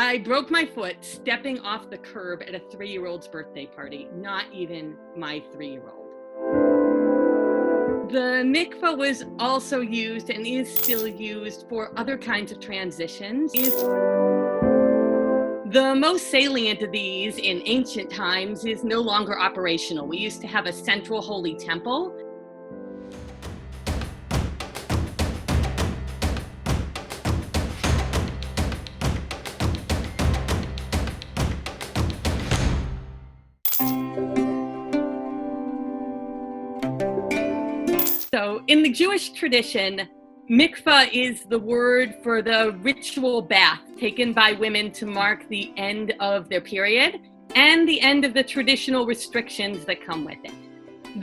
I broke my foot stepping off the curb at a 3-year-old's birthday party, not even my 3-year-old. The mikvah was also used and is still used for other kinds of transitions. The most salient of these in ancient times is no longer operational. We used to have a central holy temple. So in the Jewish tradition, mikvah is the word for the ritual bath taken by women to mark the end of their period and the end of the traditional restrictions that come with it.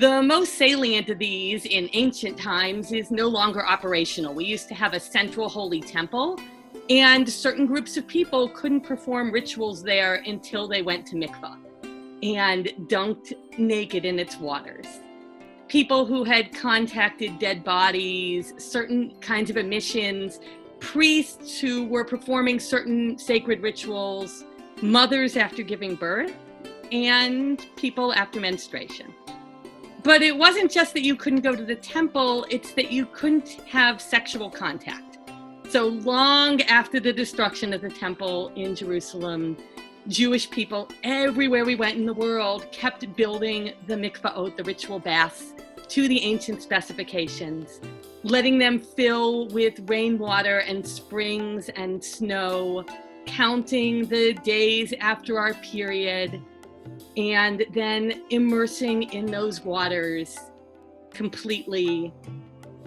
The most salient of these in ancient times is no longer operational. We used to have a central holy temple, and certain groups of people couldn't perform rituals there until they went to mikvah and dunked naked in its waters. People who had contacted dead bodies, certain kinds of emissions, priests who were performing certain sacred rituals, mothers after giving birth, and people after menstruation. But it wasn't just that you couldn't go to the temple, it's that you couldn't have sexual contact. So long after the destruction of the temple in Jerusalem, Jewish people everywhere we went in the world kept building the mikvaot, the ritual baths, to the ancient specifications, letting them fill with rainwater and springs and snow, counting the days after our period, and then immersing in those waters completely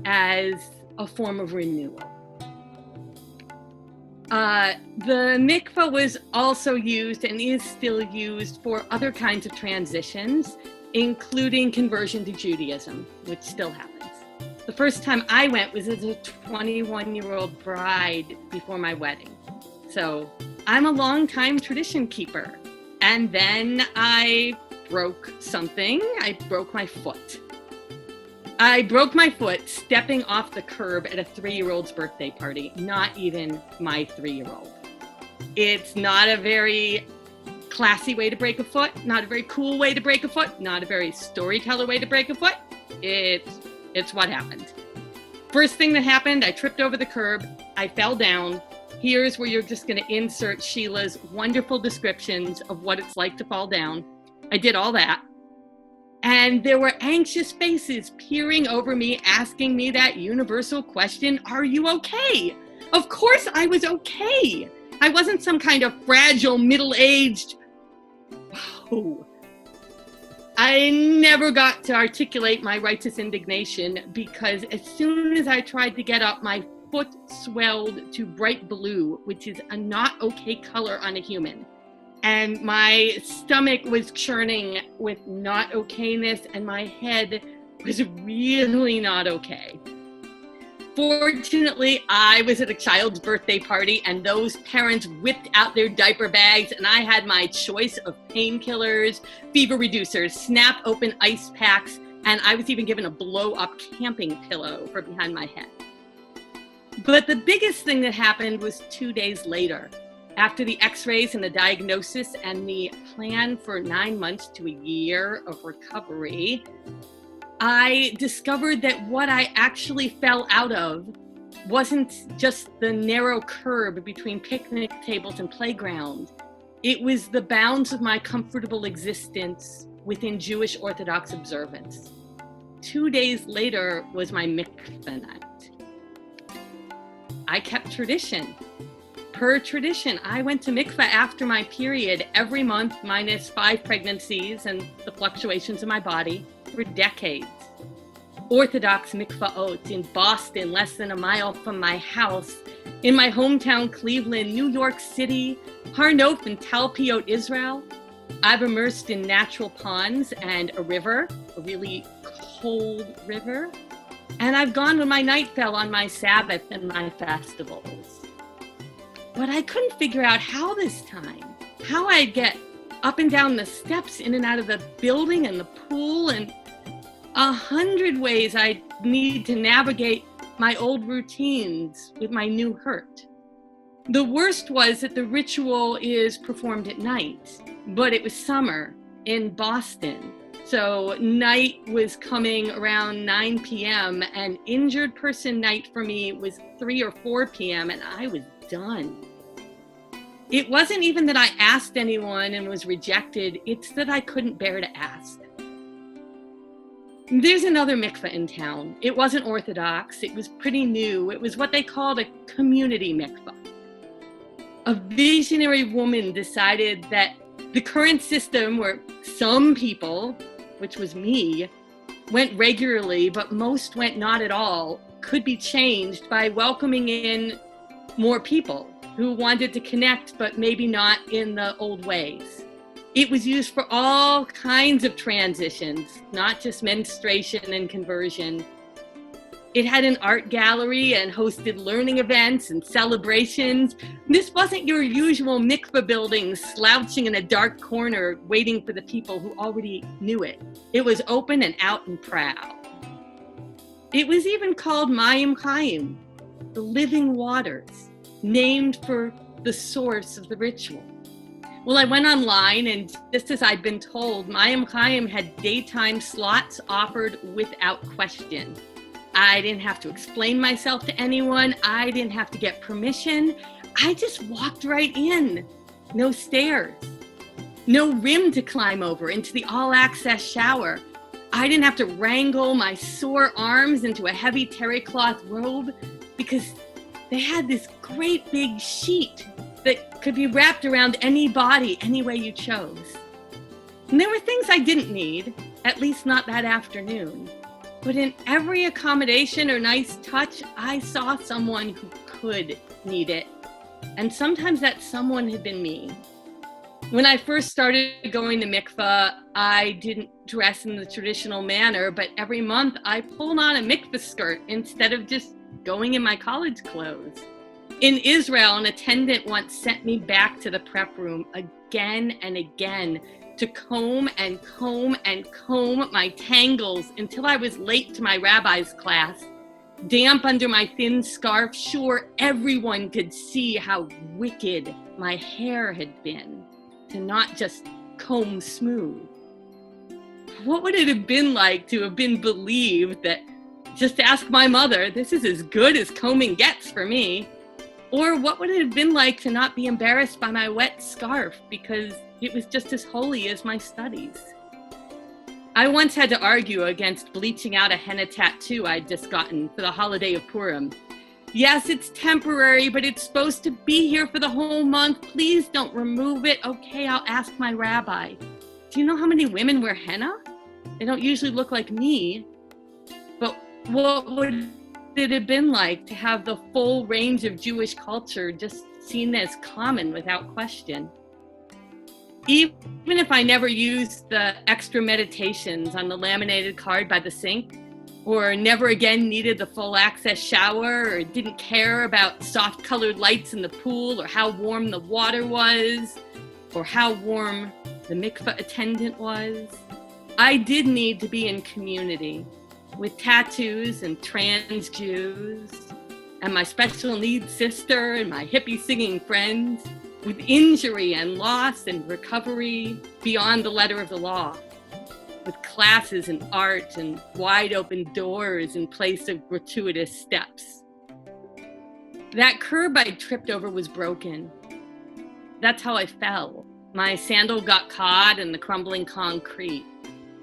as a form of renewal. The mikvah was also used and is still used for other kinds of transitions, including conversion to Judaism, which still happens. The first time I went was as a 21-year-old bride before my wedding. So I'm a long-time tradition keeper. And then I broke something. I broke my foot. I broke my foot stepping off the curb at a 3-year-old's birthday party, not even my 3-year-old. It's not a very classy way to break a foot, not a very cool way to break a foot, not a very storyteller way to break a foot. It's what happened. First thing that happened, I tripped over the curb, I fell down. Here's where you're just going to insert Sheila's wonderful descriptions of what it's like to fall down. I did all that. And there were anxious faces peering over me, asking me that universal question, are you okay? Of course I was okay. I wasn't some kind of fragile, middle-aged. Whoa. I never got to articulate my righteous indignation because as soon as I tried to get up, my foot swelled to bright blue, which is a not okay color on a human. And my stomach was churning with not okayness, and my head was really not okay. Fortunately, I was at a child's birthday party, and those parents whipped out their diaper bags, and I had my choice of painkillers, fever reducers, snap open ice packs, and I was even given a blow-up camping pillow for behind my head. But the biggest thing that happened was 2 days later. After the x-rays and the diagnosis and the plan for 9 months to a year of recovery, I discovered that what I actually fell out of wasn't just the narrow curb between picnic tables and playground. It was the bounds of my comfortable existence within Jewish Orthodox observance. 2 days later was my mikveh night. I kept tradition. Per tradition, I went to mikveh after my period every month, minus 5 pregnancies and the fluctuations in my body, for decades. Orthodox mikvaot in Boston, less than a mile from my house, in my hometown Cleveland, New York City, Har Nof and Talpiot, Israel. I've immersed in natural ponds and a river, a really cold river. And I've gone when my night fell on my Sabbath and my festivals. But I couldn't figure out how this time, how I'd get up and down the steps, in and out of the building and the pool, and 100 ways I'd need to navigate my old routines with my new hurt. The worst was that the ritual is performed at night, but it was summer in Boston. So night was coming around 9 p.m. and injured person night for me was 3 or 4 p.m. and I was done. It wasn't even that I asked anyone and was rejected, it's that I couldn't bear to ask. There's another mikveh in town. It wasn't Orthodox, it was pretty new. It was what they called a community mikveh. A visionary woman decided that the current system where some people, which was me, went regularly, but most went not at all, could be changed by welcoming in more people who wanted to connect, but maybe not in the old ways. It was used for all kinds of transitions, not just menstruation and conversion. It had an art gallery and hosted learning events and celebrations. This wasn't your usual mikveh building slouching in a dark corner waiting for the people who already knew it. It was open and out and proud. It was even called Mayim Chaim, the living waters, named for the source of the ritual. Well, I went online, and just as I'd been told, Mayim Chaim had daytime slots offered without question. I didn't have to explain myself to anyone. I didn't have to get permission. I just walked right in. No stairs. No rim to climb over into the all-access shower. I didn't have to wrangle my sore arms into a heavy terry cloth robe because they had this great big sheet that could be wrapped around any body any way you chose. And there were things I didn't need, at least not that afternoon. But in every accommodation or nice touch, I saw someone who could need it. And sometimes that someone had been me. When I first started going to mikveh, I didn't dress in the traditional manner, but every month I pulled on a mikveh skirt instead of just going in my college clothes. In Israel, an attendant once sent me back to the prep room again and again to comb and comb and comb my tangles until I was late to my rabbi's class, damp under my thin scarf, sure everyone could see how wicked my hair had been to not just comb smooth. What would it have been like to have been believed that, just ask my mother, this is as good as combing gets for me? Or what would it have been like to not be embarrassed by my wet scarf because it was just as holy as my studies? I once had to argue against bleaching out a henna tattoo I'd just gotten for the holiday of Purim. Yes, it's temporary, but it's supposed to be here for the whole month. Please don't remove it. Okay, I'll ask my rabbi. Do you know how many women wear henna? They don't usually look like me. But what would it have been like to have the full range of Jewish culture just seen as common without question? Even if I never used the extra meditations on the laminated card by the sink, or never again needed the full access shower, or didn't care about soft colored lights in the pool, or how warm the water was, or how warm the mikveh attendant was, I did need to be in community with tattoos and trans Jews, and my special needs sister and my hippie singing friends, with injury and loss and recovery beyond the letter of the law, with classes in art and wide open doors in place of gratuitous steps. That curb I tripped over was broken. That's how I fell. My sandal got caught in the crumbling concrete.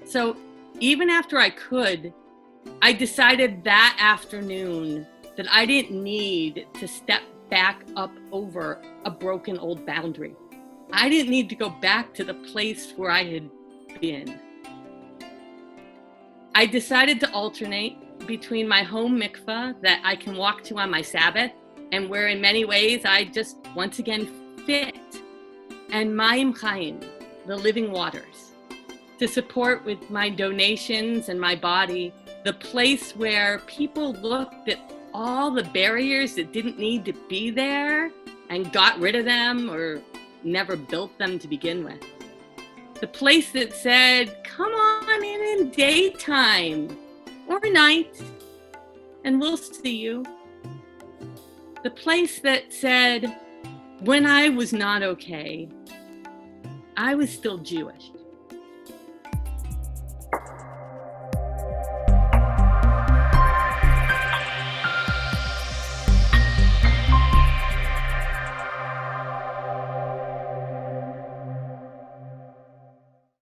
So even after I could, I decided that afternoon that I didn't need to step back up over a broken old boundary. I didn't need to go back to the place where I had been. I decided to alternate between my home mikveh that I can walk to on my Sabbath, and where in many ways I just once again fit, and Mayim Chaim, the living waters, to support with my donations and my body the place where people looked at all the barriers that didn't need to be there and got rid of them or never built them to begin with. The place that said, come on in daytime or night and we'll see you. The place that said, when I was not okay, I was still Jewish.